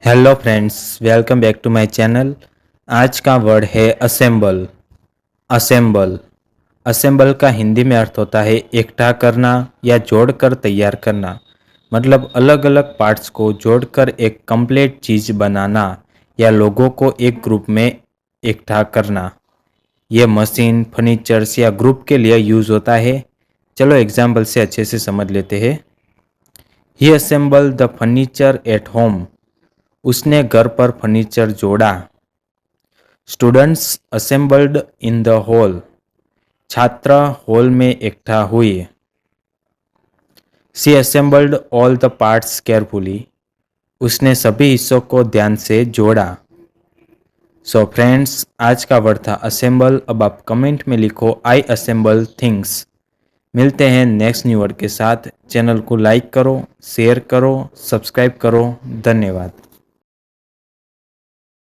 Hello friends, welcome back to my channel. आज का word है असेंबल। असेंबल असेंबल का हिंदी में अर्थ होता है इकट्ठा करना या जोड़कर तैयार करना। मतलब अलग अलग पार्ट्स को जोड़कर एक कंप्लीट चीज़ बनाना या लोगों को एक ग्रुप में इकट्ठा करना। यह मशीन, फर्नीचर्स या ग्रुप के लिए यूज़ होता है। चलो एग्जाम्पल से अच्छे से समझ लेते हैं। He assemble the furniture at home. उसने घर पर फर्नीचर जोड़ा। Students assembled in the hall. छात्र हॉल में इकट्ठा हुए। She assembled all the parts carefully. उसने सभी हिस्सों को ध्यान से जोड़ा। सो फ्रेंड्स, आज का वर्ड था असेंबल। अब आप कमेंट में लिखो आई असेंबल थिंग्स। मिलते हैं नेक्स्ट न्यू वर्ड के साथ। चैनल को लाइक करो, शेयर करो, सब्सक्राइब करो। धन्यवाद।